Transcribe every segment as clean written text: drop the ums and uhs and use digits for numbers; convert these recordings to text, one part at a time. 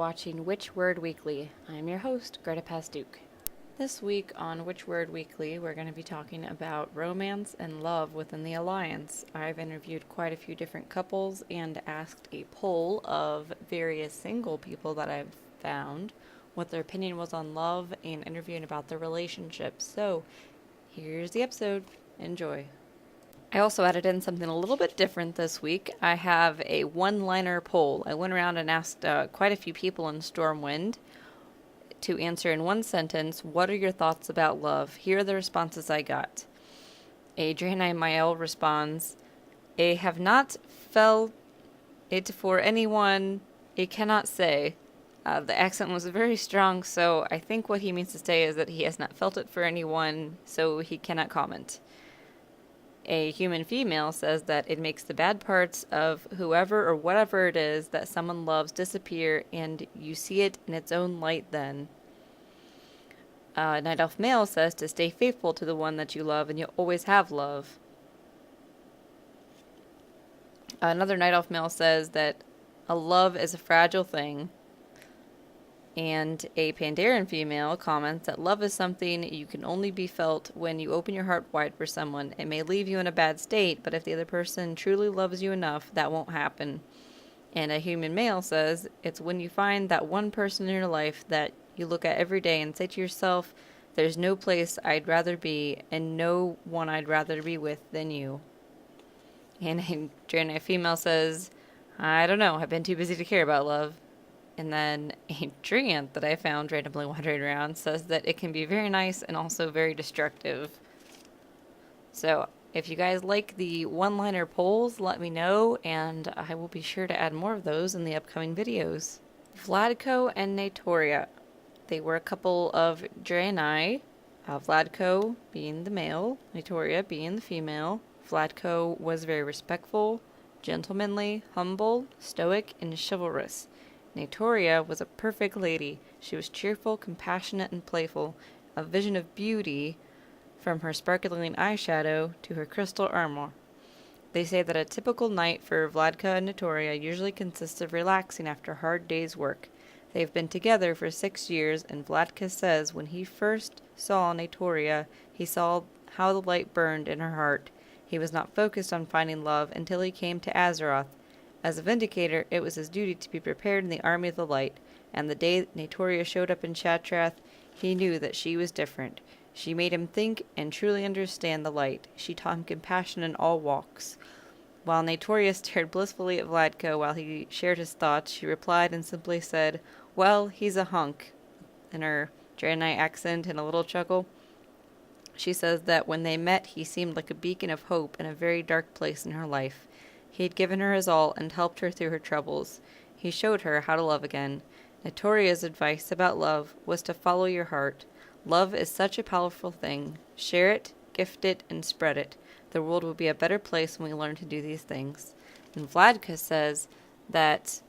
watching Which Word Weekly. I'm your host, Gretta Pastukh. This week on Which Word Weekly, we're going to be talking about romance and love within the alliance. I've interviewed quite a few different couples and asked a poll of various single people that I've found what their opinion was on love and interviewing about their relationships. So, here's the episode. Enjoy. I also added in something a little bit different this week. I have a one-liner poll. I went around and asked quite a few people in Stormwind to answer in one sentence, what are your thoughts about love? Here are the responses I got. Adriana Mael responds, I have not felt it for anyone, I cannot say. The accent was very strong, so I think what he means to say is that he has not felt it for anyone, so he cannot comment. A human female says that it makes the bad parts of whoever or whatever it is that someone loves disappear, and you see it in its own light then. Night Elf male says to stay faithful to the one that you love, and you'll always have love. Another Night Elf male says that a love is a fragile thing. And a Pandaren female comments that love is something you can only be felt when you open your heart wide for someone. It may leave you in a bad state, but if the other person truly loves you enough, that won't happen. And a human male says, it's when you find that one person in your life that you look at every day and say to yourself, there's no place I'd rather be and no one I'd rather be with than you. And a female says, I don't know, I've been too busy to care about love. And then a Treant that I found randomly wandering around says that it can be very nice and also very destructive. So, if you guys like the one-liner polls, let me know, and I will be sure to add more of those in the upcoming videos. Vladko and Natoria. They were a couple of Draenei, Vladko being the male, Natoria being the female. Vladko was very respectful, gentlemanly, humble, stoic, and chivalrous. Natoria was a perfect lady. She was cheerful, compassionate, and playful, a vision of beauty from her sparkling eyeshadow to her crystal armor. They say that a typical night for Vladka and Natoria usually consists of relaxing after a hard day's work. They've been together for 6 years, and Vladka says when he first saw Natoria, he saw how the light burned in her heart. He was not focused on finding love until he came to Azeroth. As a Vindicator, it was his duty to be prepared in the Army of the Light, and the day Natoria showed up in Shattrath, he knew that she was different. She made him think and truly understand the light. She taught him compassion in all walks. While Natoria stared blissfully at Vladko while he shared his thoughts, she replied and simply said, well, he's a hunk, in her Draenei accent and a little chuckle. She says that when they met, he seemed like a beacon of hope in a very dark place in her life. He had given her his all and helped her through her troubles. He showed her how to love again. Natoria's advice about love was to follow your heart. Love is such a powerful thing. Share it, gift it, and spread it. The world will be a better place when we learn to do these things. And Vladka says that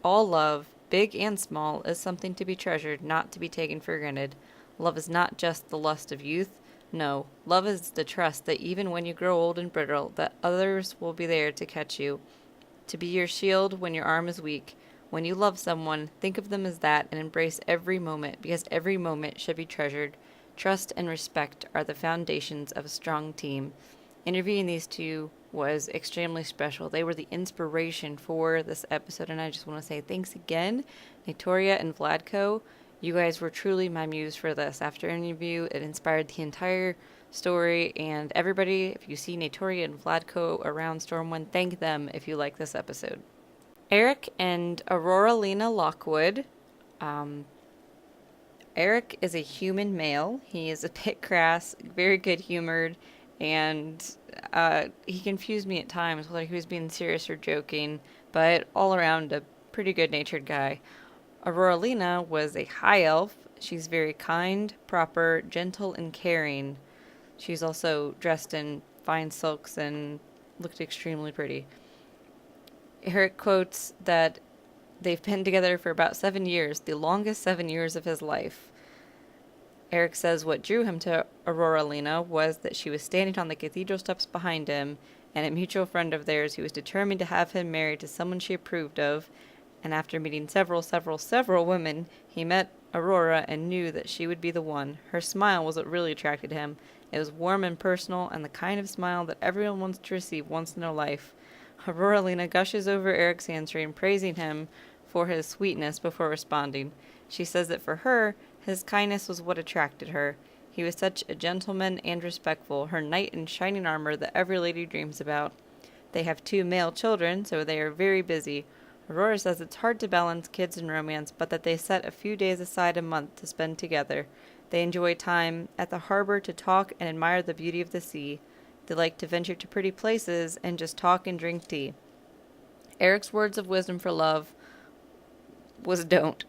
all love, big and small, is something to be treasured, not to be taken for granted. Love is not just the lust of youth. No, love is the trust that even when you grow old and brittle, that others will be there to catch you, to be your shield when your arm is weak. When you love someone, think of them as that and embrace every moment, because every moment should be treasured. Trust and respect are the foundations of a strong team. Interviewing these two was extremely special. They were the inspiration for this episode, and I just want to say thanks again, Natoria and Vladko. You guys were truly my muse for this. After an interview, it inspired the entire story, and everybody, if you see Natoria and Vladko around Stormwind, thank them if you like this episode. Eric and Aurora Lena Lockwood. Eric is a human male. He is a bit crass, very good-humored, and he confused me at times whether he was being serious or joking, but all around a pretty good-natured guy. Aurora Lena was a high elf. She's very kind, proper, gentle, and caring. She's also dressed in fine silks and looked extremely pretty. Eric quotes that they've been together for about 7 years, the longest 7 years of his life. Eric says what drew him to Aurora Lena was that she was standing on the cathedral steps behind him, and a mutual friend of theirs who was determined to have him married to someone she approved of, And after meeting several women, he met Aurora and knew that she would be the one. Her smile was what really attracted him. It was warm and personal, and the kind of smile that everyone wants to receive once in their life. Aurora Lena gushes over Eric's answering, praising him for his sweetness before responding. She says that for her, his kindness was what attracted her. He was such a gentleman and respectful, her knight in shining armor that every lady dreams about. They have 2 male children, so they are very busy. Aurora says it's hard to balance kids and romance, but that they set a few days aside a month to spend together. They enjoy time at the harbor to talk and admire the beauty of the sea. They like to venture to pretty places and just talk and drink tea. Eric's words of wisdom for love was don't.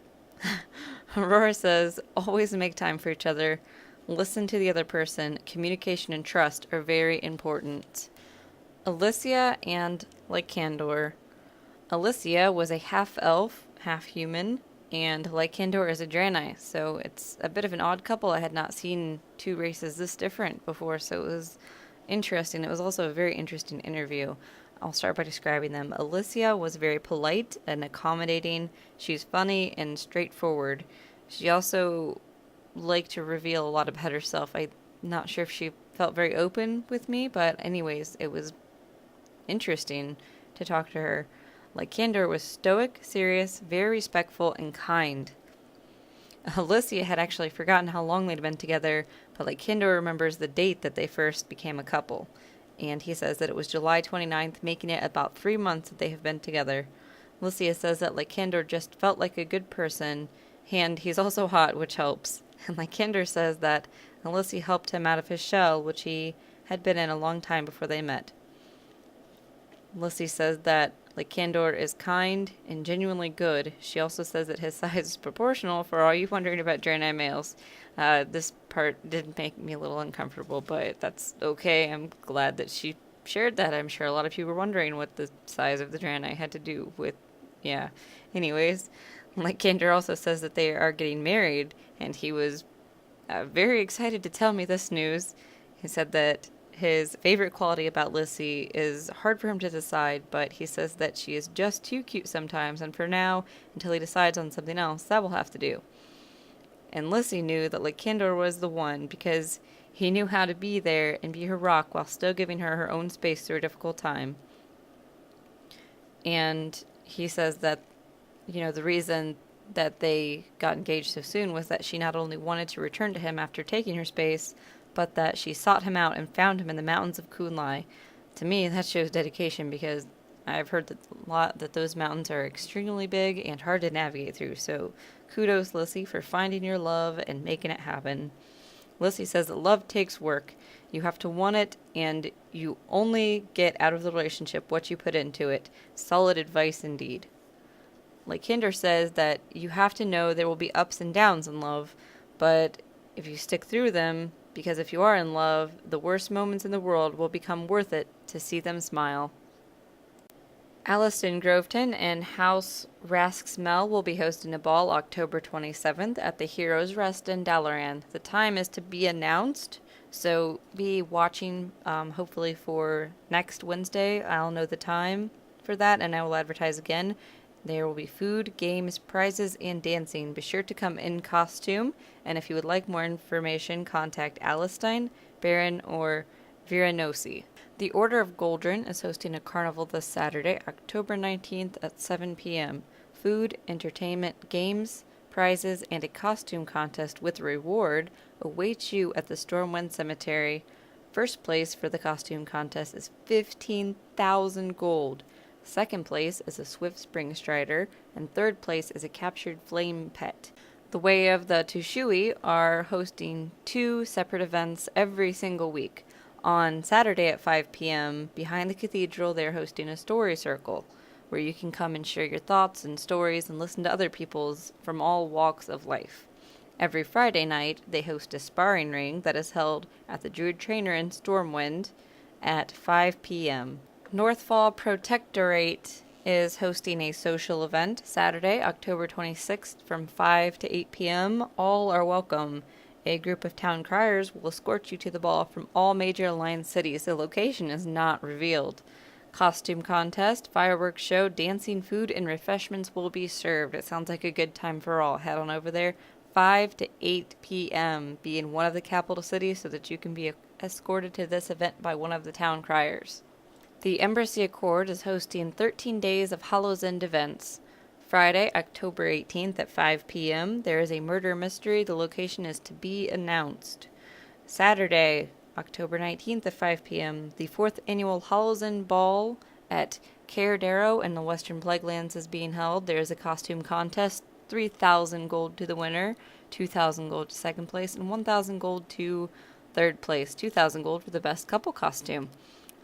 Aurora says, always make time for each other. Listen to the other person. Communication and trust are very important. Alicia and Lycandor. Alicia was a half-elf, half-human, and Lycandor is a Draenei, so it's a bit of an odd couple. I had not seen 2 races this different before, so it was interesting. It was also a very interesting interview. I'll start by describing them. Alicia was very polite and accommodating. She's funny and straightforward. She also liked to reveal a lot about herself. I'm not sure if she felt very open with me, but anyways, it was interesting to talk to her. Lycandor was stoic, serious, very respectful, and kind. Alicia had actually forgotten how long they'd been together, but Lycandor remembers the date that they first became a couple. And he says that it was July 29th, making it about 3 months that they have been together. Alicia says that Lycandor just felt like a good person, and he's also hot, which helps. And Lycandor says that Alicia helped him out of his shell, which he had been in a long time before they met. Alicia says that Lycandor is kind and genuinely good. She also says that his size is proportional for all you wondering about Draenei males. This part did make me a little uncomfortable, but that's okay. I'm glad that she shared that. I'm sure a lot of you were wondering what the size of the Draenei had to do with, yeah. Anyways, Lycandor also says that they are getting married, and he was very excited to tell me this news. He said that his favorite quality about Lissy is hard for him to decide, but he says that she is just too cute sometimes, and for now, until he decides on something else, that will have to do. And Lissy knew that Lycandor was the one because he knew how to be there and be her rock while still giving her her own space through a difficult time. And he says that, the reason that they got engaged so soon was that she not only wanted to return to him after taking her space, but that she sought him out and found him in the mountains of Kunlai. To me, that shows dedication because I've heard that those mountains are extremely big and hard to navigate through. So kudos, Lissy, for finding your love and making it happen. Lissy says that love takes work. You have to want it, and you only get out of the relationship what you put into it. Solid advice indeed. Lycandor says that you have to know there will be ups and downs in love, but if you stick through them, because if you are in love, the worst moments in the world will become worth it to see them smile. Alliston Groveton and House Rask's-Mel will be hosting a ball October 27th at the Heroes Rest in Dalaran. The time is to be announced, so be watching hopefully for next Wednesday. I'll know the time for that, and I will advertise again. There will be food, games, prizes, and dancing. Be sure to come in costume, and if you would like more information, contact Alistine, Baron, or Viranosi. The Order of Goldrin is hosting a carnival this Saturday, October 19th at 7 p.m. Food, entertainment, games, prizes, and a costume contest with reward awaits you at the Stormwind Cemetery. First place for the costume contest is 15,000 gold. Second place is a Swift Spring Strider, and third place is a captured flame pet. The Way of the Tushui are hosting 2 separate events every single week. On Saturday at 5 p.m., behind the cathedral, they're hosting a story circle, where you can come and share your thoughts and stories and listen to other people's from all walks of life. Every Friday night, they host a sparring ring that is held at the Druid Trainer in Stormwind at 5 p.m. Northfall Protectorate is hosting a social event Saturday, October 26th from 5 to 8 p.m. All are welcome. A group of town criers will escort you to the ball from all major alliance cities. The location is not revealed. Costume contest, fireworks show, dancing, food, and refreshments will be served. It sounds like a good time for all. Head on over there. 5 to 8 p.m. Be in one of the capital cities so that you can be escorted to this event by one of the town criers. The Embassy Accord is hosting 13 days of Hallows End events. Friday, October 18th at 5 p.m. There is a murder mystery. The location is to be announced. Saturday, October 19th at 5 p.m. The 4th Annual Hallows End Ball at Cair Darrow in the Western Plaguelands is being held. There is a costume contest. 3,000 gold to the winner, 2,000 gold to second place, and 1,000 gold to third place. 2,000 gold for the best couple costume.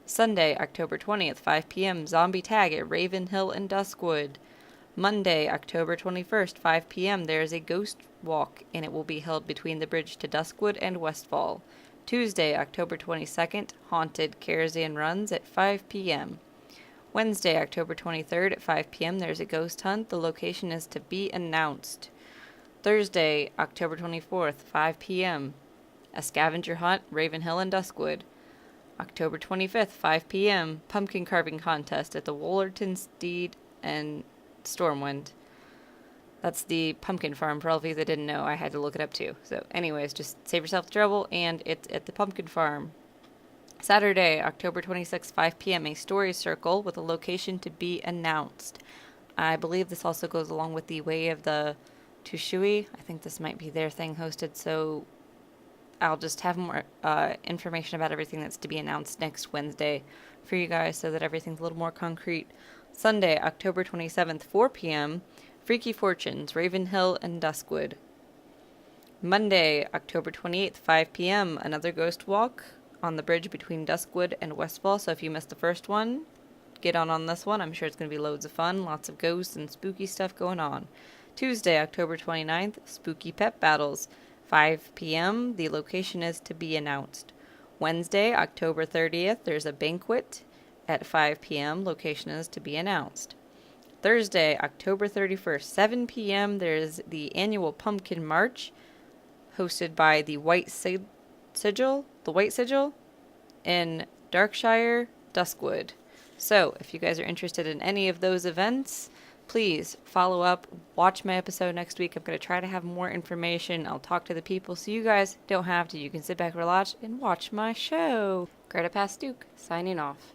Sunday, October 20th, 5 p.m. Zombie Tag at Raven Hill and Duskwood. Monday, October 21st, 5 p.m. There is a ghost walk, and it will be held between the bridge to Duskwood and Westfall. Tuesday, October 22nd, Haunted Karazhan runs at 5 p.m. Wednesday, October 23rd at 5 p.m. There's a ghost hunt. The location is to be announced. Thursday, October 24th, 5 p.m. A scavenger hunt, Raven Hill and Duskwood. October 25th, 5 p.m. Pumpkin carving contest at the Wollerton Steed and Stormwind. That's the pumpkin farm. For all of you that didn't know, I had to look it up too. So anyways, just save yourself the trouble, and it's at the pumpkin farm. Saturday, October 26th, 5 p.m. A story circle with a location to be announced. I believe this also goes along with the Way of the Tushui. I think this might be their thing hosted, so I'll just have more information about everything that's to be announced next Wednesday for you guys so that everything's a little more concrete. Sunday, October 27th, 4 p.m. Freaky Fortunes, Raven Hill and Duskwood. Monday, October 28th, 5 p.m. Another ghost walk on the bridge between Duskwood and Westfall, so if you missed the first one, get on this one. I'm sure it's going to be loads of fun, lots of ghosts and spooky stuff going on. Tuesday, October 29th, Spooky Pet Battles, 5 p.m. The location is to be announced. Wednesday, October 30th, there's a banquet at 5 p.m. Location is to be announced. Thursday, October 31st, 7 p.m. There's the annual Pumpkin March hosted by the White Sigil in Darkshire, Duskwood. So, if you guys are interested in any of those events, please follow up, watch my episode next week. I'm going to try to have more information. I'll talk to the people so you guys don't have to. You can sit back, relax, and watch my show. Gretta Pastukh, signing off.